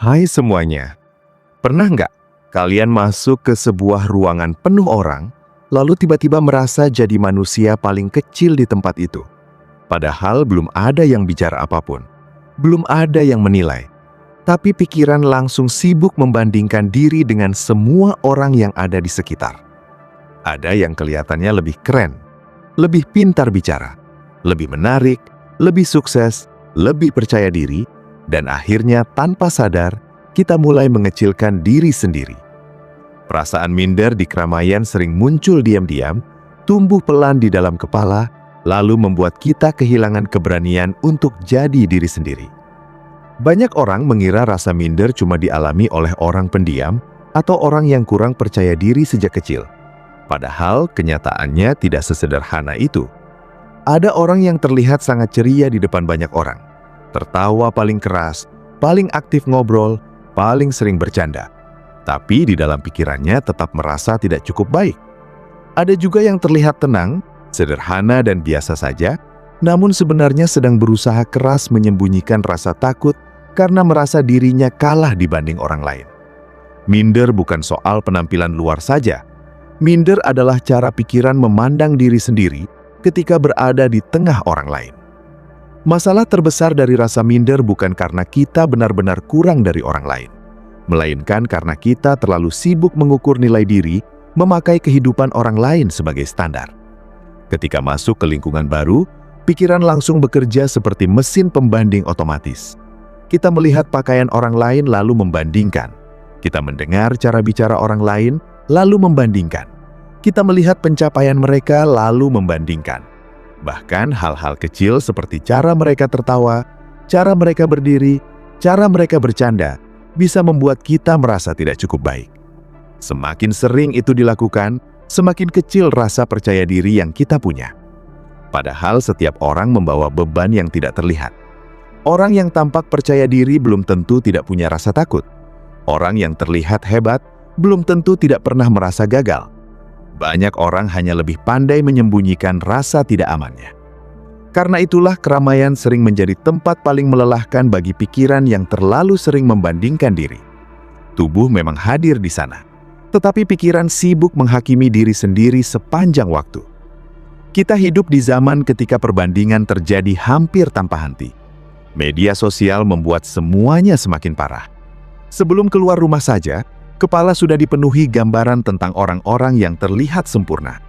Hai semuanya, pernah nggak kalian masuk ke sebuah ruangan penuh orang, lalu tiba-tiba merasa jadi manusia paling kecil di tempat itu? Padahal belum ada yang bicara apapun, belum ada yang menilai, tapi pikiran langsung sibuk membandingkan diri dengan semua orang yang ada di sekitar. Ada yang kelihatannya lebih keren, lebih pintar bicara, lebih menarik, lebih sukses, lebih percaya diri, dan akhirnya tanpa sadar, kita mulai mengecilkan diri sendiri. Perasaan minder di keramaian sering muncul diam-diam, tumbuh pelan di dalam kepala, lalu membuat kita kehilangan keberanian untuk jadi diri sendiri. Banyak orang mengira rasa minder cuma dialami oleh orang pendiam atau orang yang kurang percaya diri sejak kecil. Padahal kenyataannya tidak sesederhana itu. Ada orang yang terlihat sangat ceria di depan banyak orang, tertawa paling keras, paling aktif ngobrol, paling sering bercanda. Tapi di dalam pikirannya tetap merasa tidak cukup baik. Ada juga yang terlihat tenang, sederhana dan biasa saja, namun sebenarnya sedang berusaha keras menyembunyikan rasa takut karena merasa dirinya kalah dibanding orang lain. Minder bukan soal penampilan luar saja. Minder adalah cara pikiran memandang diri sendiri ketika berada di tengah orang lain. Masalah terbesar dari rasa minder bukan karena kita benar-benar kurang dari orang lain, melainkan karena kita terlalu sibuk mengukur nilai diri, memakai kehidupan orang lain sebagai standar. Ketika masuk ke lingkungan baru, pikiran langsung bekerja seperti mesin pembanding otomatis. Kita melihat pakaian orang lain lalu membandingkan. Kita mendengar cara bicara orang lain lalu membandingkan. Kita melihat pencapaian mereka lalu membandingkan. Bahkan hal-hal kecil seperti cara mereka tertawa, cara mereka berdiri, cara mereka bercanda, bisa membuat kita merasa tidak cukup baik. Semakin sering itu dilakukan, semakin kecil rasa percaya diri yang kita punya. Padahal setiap orang membawa beban yang tidak terlihat. Orang yang tampak percaya diri belum tentu tidak punya rasa takut. Orang yang terlihat hebat belum tentu tidak pernah merasa gagal. Banyak orang hanya lebih pandai menyembunyikan rasa tidak amannya. Karena itulah keramaian sering menjadi tempat paling melelahkan bagi pikiran yang terlalu sering membandingkan diri. Tubuh memang hadir di sana, tetapi pikiran sibuk menghakimi diri sendiri sepanjang waktu. Kita hidup di zaman ketika perbandingan terjadi hampir tanpa henti. Media sosial membuat semuanya semakin parah. Sebelum keluar rumah saja, kepala sudah dipenuhi gambaran tentang orang-orang yang terlihat sempurna.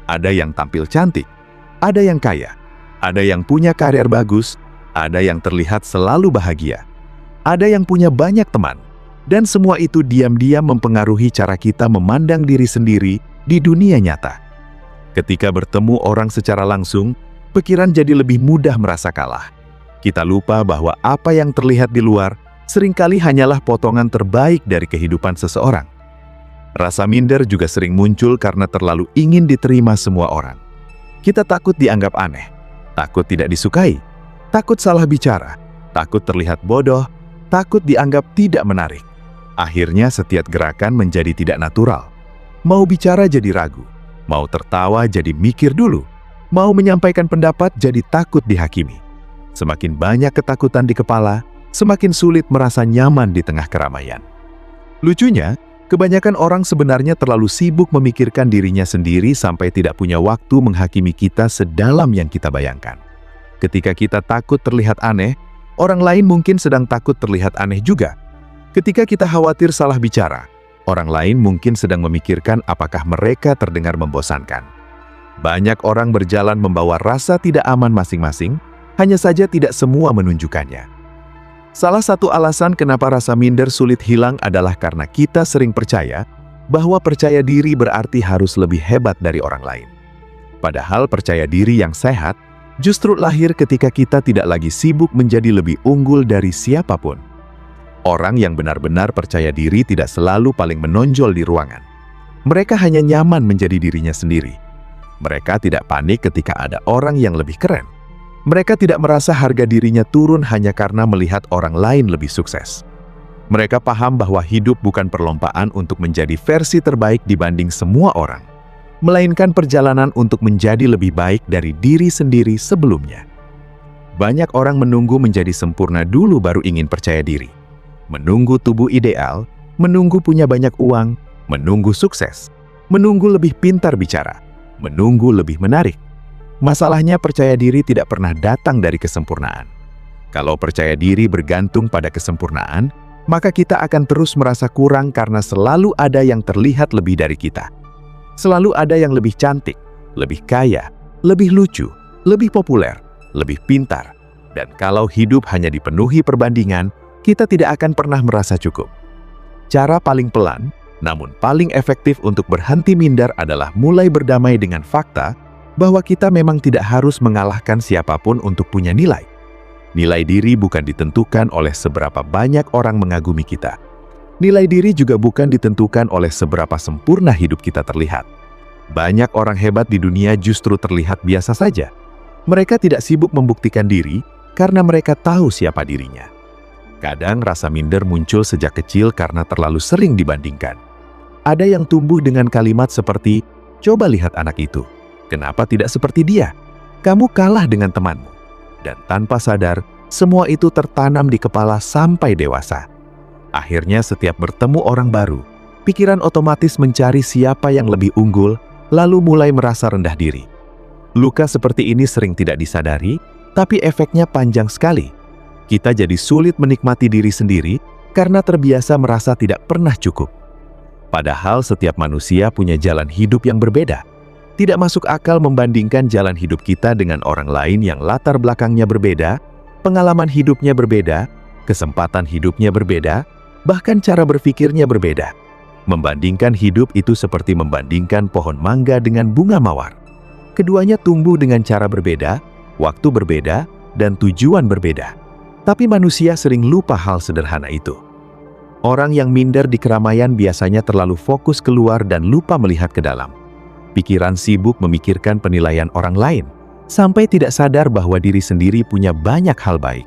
Ada yang tampil cantik, ada yang kaya, ada yang punya karir bagus, ada yang terlihat selalu bahagia, ada yang punya banyak teman, dan semua itu diam-diam mempengaruhi cara kita memandang diri sendiri di dunia nyata. Ketika bertemu orang secara langsung, pikiran jadi lebih mudah merasa kalah. Kita lupa bahwa apa yang terlihat di luar seringkali hanyalah potongan terbaik dari kehidupan seseorang. Rasa minder juga sering muncul karena terlalu ingin diterima semua orang. Kita takut dianggap aneh, takut tidak disukai, takut salah bicara, takut terlihat bodoh, takut dianggap tidak menarik. Akhirnya setiap gerakan menjadi tidak natural. Mau bicara jadi ragu, mau tertawa jadi mikir dulu, mau menyampaikan pendapat jadi takut dihakimi. Semakin banyak ketakutan di kepala, semakin sulit merasa nyaman di tengah keramaian. Lucunya, kebanyakan orang sebenarnya terlalu sibuk memikirkan dirinya sendiri sampai tidak punya waktu menghakimi kita sedalam yang kita bayangkan. Ketika kita takut terlihat aneh, orang lain mungkin sedang takut terlihat aneh juga. Ketika kita khawatir salah bicara, orang lain mungkin sedang memikirkan apakah mereka terdengar membosankan. Banyak orang berjalan membawa rasa tidak aman masing-masing, hanya saja tidak semua menunjukkannya. Salah satu alasan kenapa rasa minder sulit hilang adalah karena kita sering percaya bahwa percaya diri berarti harus lebih hebat dari orang lain. Padahal percaya diri yang sehat justru lahir ketika kita tidak lagi sibuk menjadi lebih unggul dari siapapun. Orang yang benar-benar percaya diri tidak selalu paling menonjol di ruangan. Mereka hanya nyaman menjadi dirinya sendiri. Mereka tidak panik ketika ada orang yang lebih keren. Mereka tidak merasa harga dirinya turun hanya karena melihat orang lain lebih sukses. Mereka paham bahwa hidup bukan perlombaan untuk menjadi versi terbaik dibanding semua orang, melainkan perjalanan untuk menjadi lebih baik dari diri sendiri sebelumnya. Banyak orang menunggu menjadi sempurna dulu baru ingin percaya diri. menunggu tubuh ideal, menunggu punya banyak uang, menunggu sukses, menunggu lebih pintar bicara, menunggu lebih menarik. Masalahnya percaya diri tidak pernah datang dari kesempurnaan. Kalau percaya diri bergantung pada kesempurnaan, maka kita akan terus merasa kurang karena selalu ada yang terlihat lebih dari kita. Selalu ada yang lebih cantik, lebih kaya, lebih lucu, lebih populer, lebih pintar. Dan kalau hidup hanya dipenuhi perbandingan, kita tidak akan pernah merasa cukup. Cara paling pelan, namun paling efektif untuk berhenti minder adalah mulai berdamai dengan fakta bahwa kita memang tidak harus mengalahkan siapapun untuk punya nilai. Nilai diri bukan ditentukan oleh seberapa banyak orang mengagumi kita. Nilai diri juga bukan ditentukan oleh seberapa sempurna hidup kita terlihat. Banyak orang hebat di dunia justru terlihat biasa saja. Mereka tidak sibuk membuktikan diri karena mereka tahu siapa dirinya. Kadang rasa minder muncul sejak kecil karena terlalu sering dibandingkan. Ada yang tumbuh dengan kalimat seperti, "Coba lihat anak itu. Kenapa tidak seperti dia? Kamu kalah dengan temanmu." Dan tanpa sadar, semua itu tertanam di kepala sampai dewasa. Akhirnya setiap bertemu orang baru, pikiran otomatis mencari siapa yang lebih unggul, lalu mulai merasa rendah diri. Luka seperti ini sering tidak disadari, tapi efeknya panjang sekali. Kita jadi sulit menikmati diri sendiri karena terbiasa merasa tidak pernah cukup. Padahal setiap manusia punya jalan hidup yang berbeda. Tidak masuk akal membandingkan jalan hidup kita dengan orang lain yang latar belakangnya berbeda, pengalaman hidupnya berbeda, kesempatan hidupnya berbeda, bahkan cara berpikirnya berbeda. Membandingkan hidup itu seperti membandingkan pohon mangga dengan bunga mawar. Keduanya tumbuh dengan cara berbeda, waktu berbeda, dan tujuan berbeda. Tapi manusia sering lupa hal sederhana itu. Orang yang minder di keramaian biasanya terlalu fokus keluar dan lupa melihat ke dalam. Pikiran sibuk memikirkan penilaian orang lain, sampai tidak sadar bahwa diri sendiri punya banyak hal baik.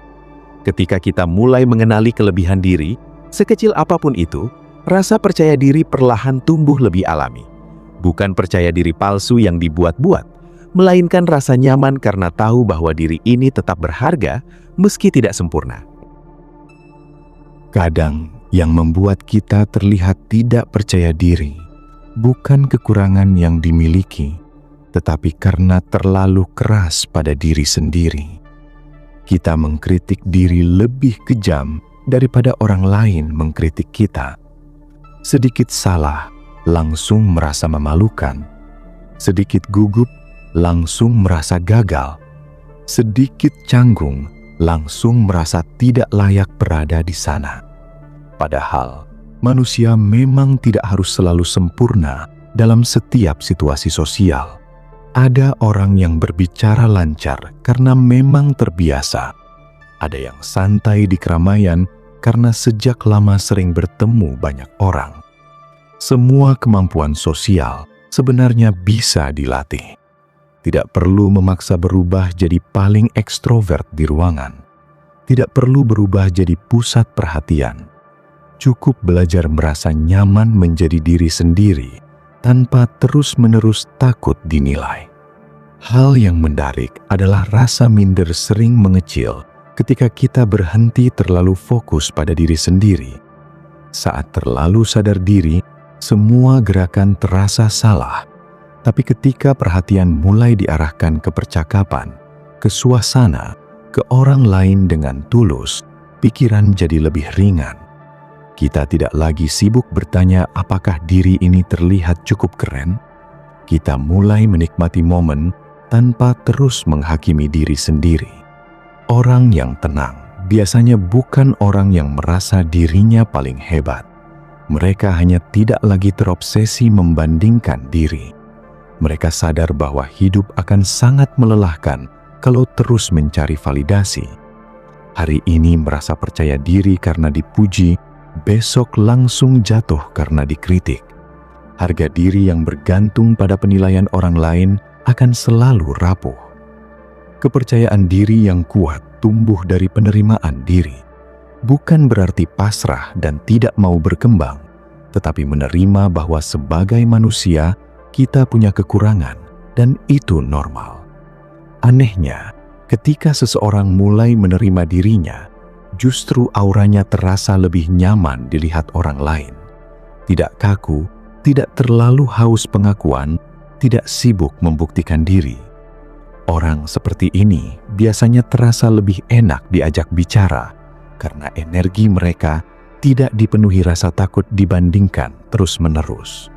Ketika kita mulai mengenali kelebihan diri, sekecil apapun itu, rasa percaya diri perlahan tumbuh lebih alami. Bukan percaya diri palsu yang dibuat-buat, melainkan rasa nyaman karena tahu bahwa diri ini tetap berharga meski tidak sempurna. Kadang yang membuat kita terlihat tidak percaya diri bukan kekurangan yang dimiliki, tetapi karena terlalu keras pada diri sendiri. Kita mengkritik diri lebih kejam daripada orang lain mengkritik kita. Sedikit salah, langsung merasa memalukan. Sedikit gugup, langsung merasa gagal. Sedikit canggung, langsung merasa tidak layak berada di sana. Padahal, manusia memang tidak harus selalu sempurna dalam setiap situasi sosial. Ada orang yang berbicara lancar karena memang terbiasa. Ada yang santai di keramaian karena sejak lama sering bertemu banyak orang. Semua kemampuan sosial sebenarnya bisa dilatih. Tidak perlu memaksa berubah jadi paling ekstrovert di ruangan. Tidak perlu berubah jadi pusat perhatian. Cukup belajar merasa nyaman menjadi diri sendiri tanpa terus-menerus takut dinilai. Hal yang menarik adalah rasa minder sering mengecil ketika kita berhenti terlalu fokus pada diri sendiri. Saat terlalu sadar diri, semua gerakan terasa salah. Tapi ketika perhatian mulai diarahkan ke percakapan, ke suasana, ke orang lain dengan tulus, pikiran jadi lebih ringan. Kita tidak lagi sibuk bertanya apakah diri ini terlihat cukup keren. Kita mulai menikmati momen tanpa terus menghakimi diri sendiri. Orang yang tenang biasanya bukan orang yang merasa dirinya paling hebat. Mereka hanya tidak lagi terobsesi membandingkan diri. Mereka sadar bahwa hidup akan sangat melelahkan kalau terus mencari validasi. Hari ini merasa percaya diri karena dipuji, besok langsung jatuh karena dikritik. Harga diri yang bergantung pada penilaian orang lain akan selalu rapuh. Kepercayaan diri yang kuat tumbuh dari penerimaan diri. Bukan berarti pasrah dan tidak mau berkembang, tetapi menerima bahwa sebagai manusia, kita punya kekurangan dan itu normal. Anehnya, ketika seseorang mulai menerima dirinya, justru auranya terasa lebih nyaman dilihat orang lain. Tidak kaku, tidak terlalu haus pengakuan, tidak sibuk membuktikan diri. Orang seperti ini biasanya terasa lebih enak diajak bicara karena energi mereka tidak dipenuhi rasa takut dibandingkan terus-menerus.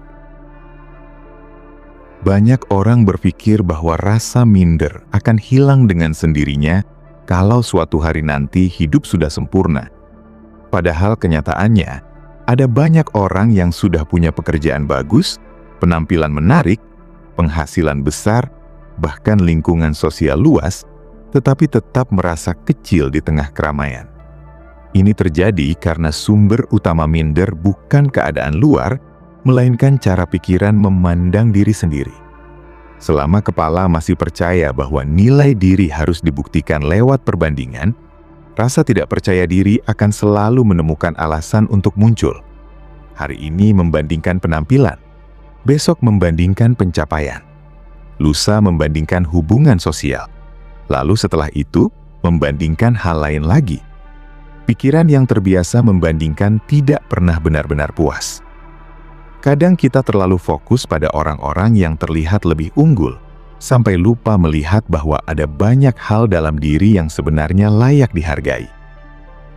Banyak orang berpikir bahwa rasa minder akan hilang dengan sendirinya kalau suatu hari nanti hidup sudah sempurna. Padahal kenyataannya, ada banyak orang yang sudah punya pekerjaan bagus, penampilan menarik, penghasilan besar, bahkan lingkungan sosial luas, tetapi tetap merasa kecil di tengah keramaian. Ini terjadi karena sumber utama minder bukan keadaan luar, melainkan cara pikiran memandang diri sendiri. Selama kepala masih percaya bahwa nilai diri harus dibuktikan lewat perbandingan, rasa tidak percaya diri akan selalu menemukan alasan untuk muncul. Hari ini membandingkan penampilan, besok membandingkan pencapaian, lusa membandingkan hubungan sosial, lalu setelah itu membandingkan hal lain lagi. Pikiran yang terbiasa membandingkan tidak pernah benar-benar puas. Kadang kita terlalu fokus pada orang-orang yang terlihat lebih unggul, sampai lupa melihat bahwa ada banyak hal dalam diri yang sebenarnya layak dihargai.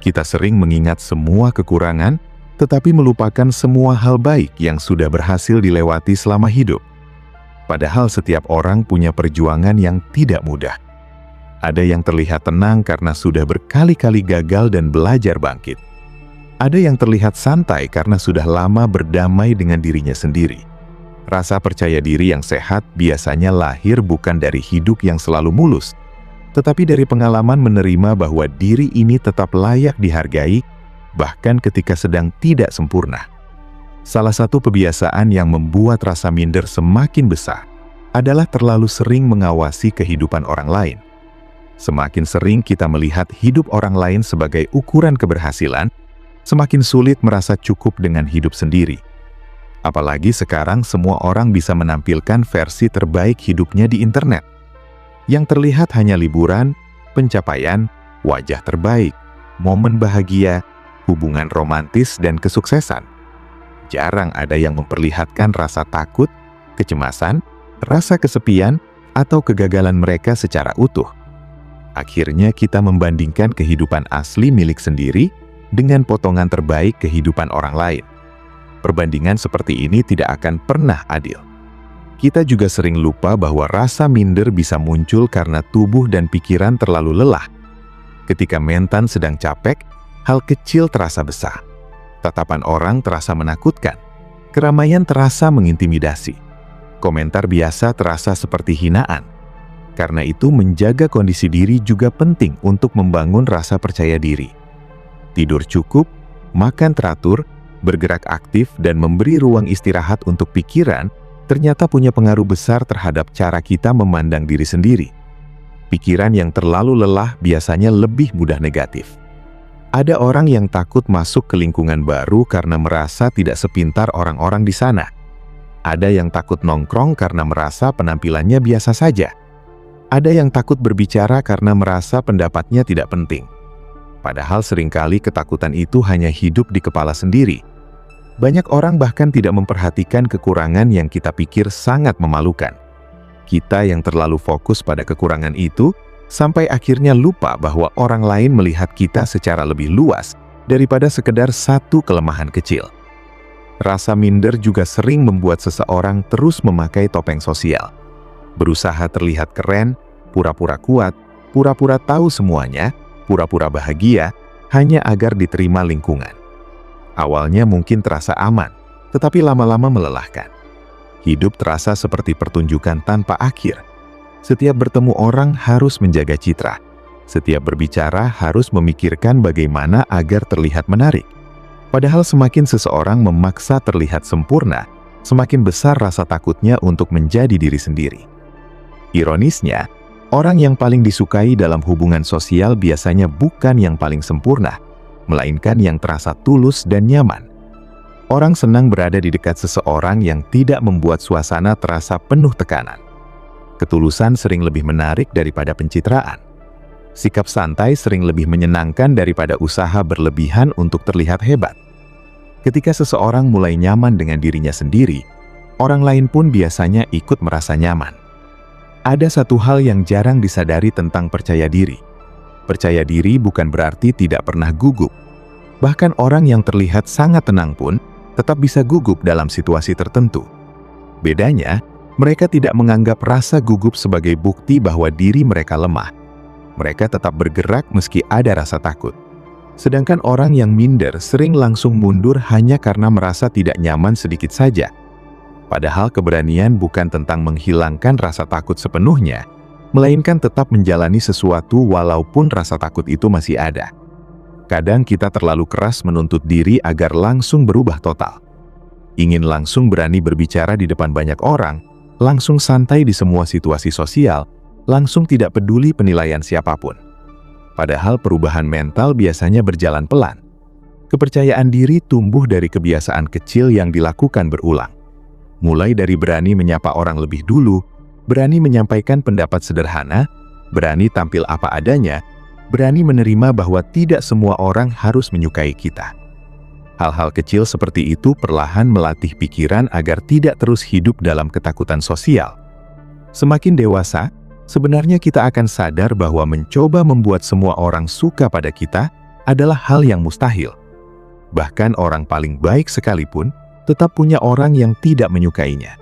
Kita sering mengingat semua kekurangan, tetapi melupakan semua hal baik yang sudah berhasil dilewati selama hidup. Padahal setiap orang punya perjuangan yang tidak mudah. Ada yang terlihat tenang karena sudah berkali-kali gagal dan belajar bangkit. Ada yang terlihat santai karena sudah lama berdamai dengan dirinya sendiri. Rasa percaya diri yang sehat biasanya lahir bukan dari hidup yang selalu mulus, tetapi dari pengalaman menerima bahwa diri ini tetap layak dihargai, bahkan ketika sedang tidak sempurna. Salah satu kebiasaan yang membuat rasa minder semakin besar adalah terlalu sering mengawasi kehidupan orang lain. Semakin sering kita melihat hidup orang lain sebagai ukuran keberhasilan, semakin sulit merasa cukup dengan hidup sendiri. Apalagi sekarang semua orang bisa menampilkan versi terbaik hidupnya di internet. Yang terlihat hanya liburan, pencapaian, wajah terbaik, momen bahagia, hubungan romantis, dan kesuksesan. Jarang ada yang memperlihatkan rasa takut, kecemasan, rasa kesepian, atau kegagalan mereka secara utuh. Akhirnya kita membandingkan kehidupan asli milik sendiri dengan potongan terbaik kehidupan orang lain. Perbandingan seperti ini tidak akan pernah adil. Kita juga sering lupa bahwa rasa minder bisa muncul karena tubuh dan pikiran terlalu lelah. Ketika mental sedang capek, hal kecil terasa besar. Tatapan orang terasa menakutkan. Keramaian terasa mengintimidasi. Komentar biasa terasa seperti hinaan. Karena itu, menjaga kondisi diri juga penting untuk membangun rasa percaya diri. Tidur cukup, makan teratur, bergerak aktif, dan memberi ruang istirahat untuk pikiran ternyata punya pengaruh besar terhadap cara kita memandang diri sendiri. Pikiran yang terlalu lelah biasanya lebih mudah negatif. Ada orang yang takut masuk ke lingkungan baru karena merasa tidak sepintar orang-orang di sana. Ada yang takut nongkrong karena merasa penampilannya biasa saja. Ada yang takut berbicara karena merasa pendapatnya tidak penting. Padahal seringkali ketakutan itu hanya hidup di kepala sendiri. Banyak orang bahkan tidak memperhatikan kekurangan yang kita pikir sangat memalukan. Kita yang terlalu fokus pada kekurangan itu, sampai akhirnya lupa bahwa orang lain melihat kita secara lebih luas daripada sekedar satu kelemahan kecil. Rasa minder juga sering membuat seseorang terus memakai topeng sosial. Berusaha terlihat keren, pura-pura kuat, pura-pura tahu semuanya, pura-pura bahagia, hanya agar diterima lingkungan. Awalnya mungkin terasa aman, tetapi lama-lama melelahkan. Hidup terasa seperti pertunjukan tanpa akhir. Setiap bertemu orang harus menjaga citra. Setiap berbicara harus memikirkan bagaimana agar terlihat menarik. Padahal semakin seseorang memaksa terlihat sempurna, semakin besar rasa takutnya untuk menjadi diri sendiri. Ironisnya, orang yang paling disukai dalam hubungan sosial biasanya bukan yang paling sempurna, melainkan yang terasa tulus dan nyaman. Orang senang berada di dekat seseorang yang tidak membuat suasana terasa penuh tekanan. Ketulusan sering lebih menarik daripada pencitraan. Sikap santai sering lebih menyenangkan daripada usaha berlebihan untuk terlihat hebat. Ketika seseorang mulai nyaman dengan dirinya sendiri, orang lain pun biasanya ikut merasa nyaman. Ada satu hal yang jarang disadari tentang percaya diri. Percaya diri bukan berarti tidak pernah gugup. Bahkan orang yang terlihat sangat tenang pun tetap bisa gugup dalam situasi tertentu. Bedanya, mereka tidak menganggap rasa gugup sebagai bukti bahwa diri mereka lemah. Mereka tetap bergerak meski ada rasa takut. Sedangkan orang yang minder sering langsung mundur hanya karena merasa tidak nyaman sedikit saja. Padahal keberanian bukan tentang menghilangkan rasa takut sepenuhnya, melainkan tetap menjalani sesuatu walaupun rasa takut itu masih ada. Kadang kita terlalu keras menuntut diri agar langsung berubah total. Ingin langsung berani berbicara di depan banyak orang, langsung santai di semua situasi sosial, langsung tidak peduli penilaian siapapun. Padahal perubahan mental biasanya berjalan pelan. Kepercayaan diri tumbuh dari kebiasaan kecil yang dilakukan berulang. Mulai dari berani menyapa orang lebih dulu, berani menyampaikan pendapat sederhana, berani tampil apa adanya, berani menerima bahwa tidak semua orang harus menyukai kita. Hal-hal kecil seperti itu perlahan melatih pikiran agar tidak terus hidup dalam ketakutan sosial. Semakin dewasa, sebenarnya kita akan sadar bahwa mencoba membuat semua orang suka pada kita adalah hal yang mustahil. Bahkan orang paling baik sekalipun tetap punya orang yang tidak menyukainya.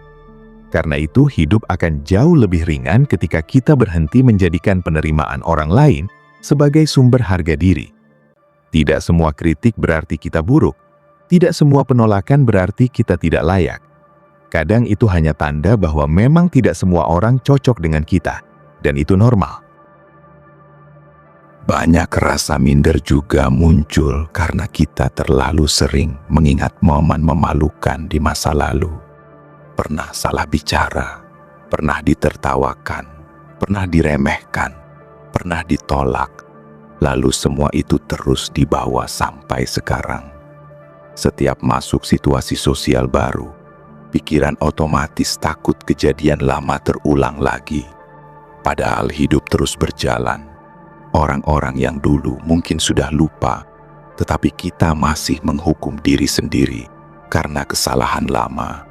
Karena itu, hidup akan jauh lebih ringan ketika kita berhenti menjadikan penerimaan orang lain sebagai sumber harga diri. Tidak semua kritik berarti kita buruk. Tidak semua penolakan berarti kita tidak layak. Kadang itu hanya tanda bahwa memang tidak semua orang cocok dengan kita. Dan itu normal. Banyak rasa minder juga muncul karena kita terlalu sering mengingat momen memalukan di masa lalu. Pernah salah bicara, pernah ditertawakan, pernah diremehkan, pernah ditolak, lalu semua itu terus dibawa sampai sekarang. Setiap masuk situasi sosial baru, pikiran otomatis takut kejadian lama terulang lagi. Padahal hidup terus berjalan. Orang-orang yang dulu mungkin sudah lupa, tetapi kita masih menghukum diri sendiri karena kesalahan lama.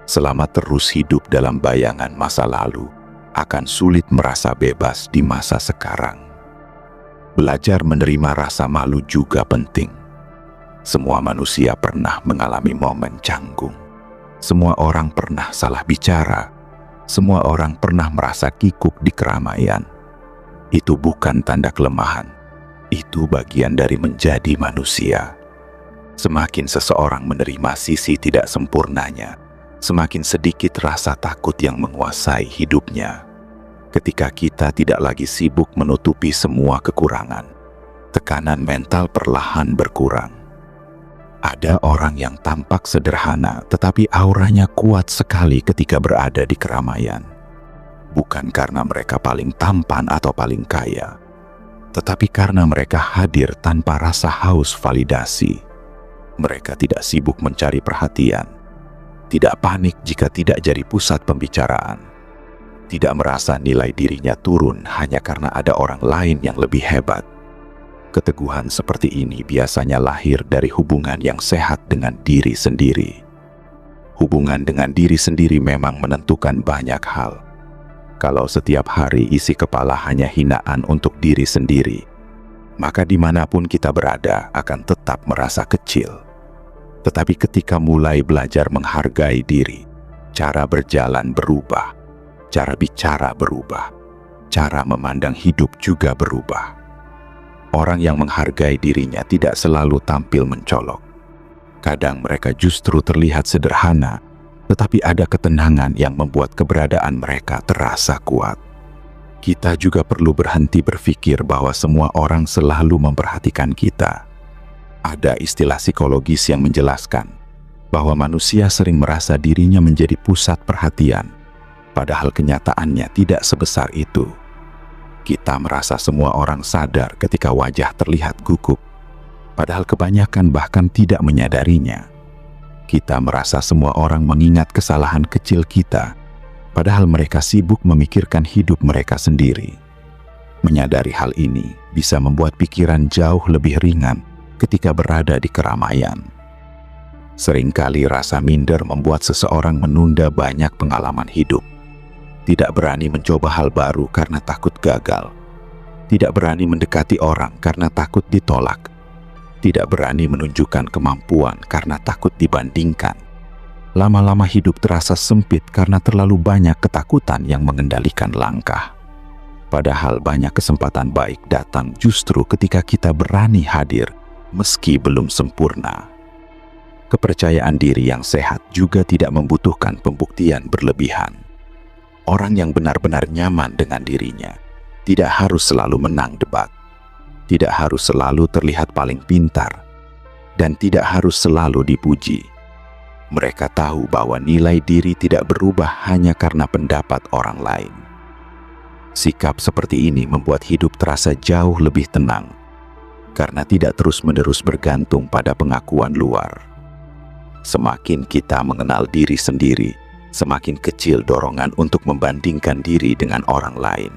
Selama terus hidup dalam bayangan masa lalu, akan sulit merasa bebas di masa sekarang. Belajar menerima rasa malu juga penting. Semua manusia pernah mengalami momen canggung. Semua orang pernah salah bicara. Semua orang pernah merasa kikuk di keramaian. Itu bukan tanda kelemahan. Itu bagian dari menjadi manusia. Semakin seseorang menerima sisi tidak sempurnanya, semakin sedikit rasa takut yang menguasai hidupnya. Ketika kita tidak lagi sibuk menutupi semua kekurangan, tekanan mental perlahan berkurang. Ada orang yang tampak sederhana, tetapi auranya kuat sekali ketika berada di keramaian. Bukan karena mereka paling tampan atau paling kaya, tetapi karena mereka hadir tanpa rasa haus validasi. Mereka tidak sibuk mencari perhatian, tidak panik jika tidak jadi pusat pembicaraan, tidak merasa nilai dirinya turun hanya karena ada orang lain yang lebih hebat. Keteguhan seperti ini biasanya lahir dari hubungan yang sehat dengan diri sendiri. Hubungan dengan diri sendiri memang menentukan banyak hal. Kalau setiap hari isi kepala hanya hinaan untuk diri sendiri, maka dimanapun kita berada akan tetap merasa kecil. Tetapi ketika mulai belajar menghargai diri, cara berjalan berubah, cara bicara berubah, cara memandang hidup juga berubah. Orang yang menghargai dirinya tidak selalu tampil mencolok. Kadang mereka justru terlihat sederhana, tetapi ada ketenangan yang membuat keberadaan mereka terasa kuat. Kita juga perlu berhenti berpikir bahwa semua orang selalu memperhatikan kita. Ada istilah psikologis yang menjelaskan bahwa manusia sering merasa dirinya menjadi pusat perhatian, padahal kenyataannya tidak sebesar itu. Kita merasa semua orang sadar ketika wajah terlihat gugup, padahal kebanyakan bahkan tidak menyadarinya. Kita merasa semua orang mengingat kesalahan kecil kita, padahal mereka sibuk memikirkan hidup mereka sendiri. Menyadari hal ini bisa membuat pikiran jauh lebih ringan ketika berada di keramaian. Seringkali rasa minder membuat seseorang menunda banyak pengalaman hidup. Tidak berani mencoba hal baru karena takut gagal. Tidak berani mendekati orang karena takut ditolak. Tidak berani menunjukkan kemampuan karena takut dibandingkan. Lama-lama hidup terasa sempit karena terlalu banyak ketakutan yang mengendalikan langkah. Padahal banyak kesempatan baik datang justru ketika kita berani hadir, meski belum sempurna. Kepercayaan diri yang sehat juga tidak membutuhkan pembuktian berlebihan. Orang yang benar-benar nyaman dengan dirinya tidak harus selalu menang debat, tidak harus selalu terlihat paling pintar, dan tidak harus selalu dipuji. Mereka tahu bahwa nilai diri tidak berubah hanya karena pendapat orang lain. Sikap seperti ini membuat hidup terasa jauh lebih tenang, karena tidak terus-menerus bergantung pada pengakuan luar. Semakin kita mengenal diri sendiri, semakin kecil dorongan untuk membandingkan diri dengan orang lain.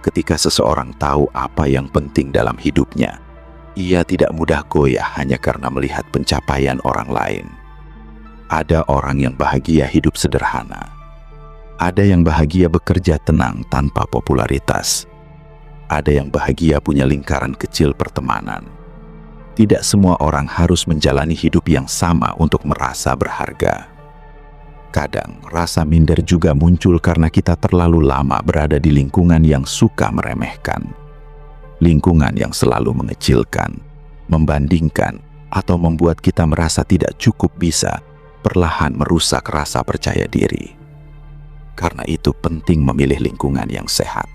Ketika seseorang tahu apa yang penting dalam hidupnya, ia tidak mudah goyah hanya karena melihat pencapaian orang lain. Ada orang yang bahagia hidup sederhana. Ada yang bahagia bekerja tenang tanpa popularitas. Ada yang bahagia punya lingkaran kecil pertemanan. Tidak semua orang harus menjalani hidup yang sama untuk merasa berharga. Kadang rasa minder juga muncul karena kita terlalu lama berada di lingkungan yang suka meremehkan. Lingkungan yang selalu mengecilkan, membandingkan, atau membuat kita merasa tidak cukup bisa, perlahan merusak rasa percaya diri. Karena itu penting memilih lingkungan yang sehat.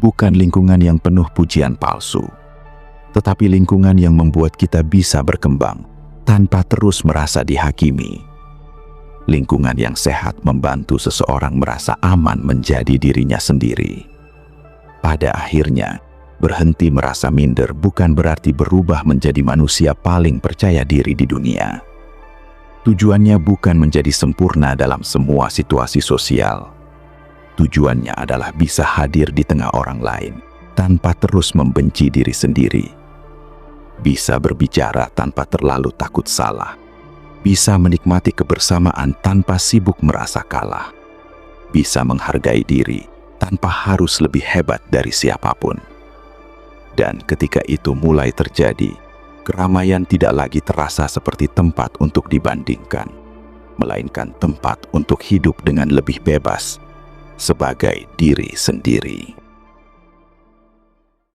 Bukan lingkungan yang penuh pujian palsu, tetapi lingkungan yang membuat kita bisa berkembang tanpa terus merasa dihakimi. Lingkungan yang sehat membantu seseorang merasa aman menjadi dirinya sendiri. Pada akhirnya, berhenti merasa minder bukan berarti berubah menjadi manusia paling percaya diri di dunia. Tujuannya bukan menjadi sempurna dalam semua situasi sosial. Tujuannya adalah bisa hadir di tengah orang lain tanpa terus membenci diri sendiri. Bisa berbicara tanpa terlalu takut salah. Bisa menikmati kebersamaan tanpa sibuk merasa kalah. Bisa menghargai diri tanpa harus lebih hebat dari siapapun. Dan ketika itu mulai terjadi, keramaian tidak lagi terasa seperti tempat untuk dibandingkan, melainkan tempat untuk hidup dengan lebih bebas sebagai diri sendiri.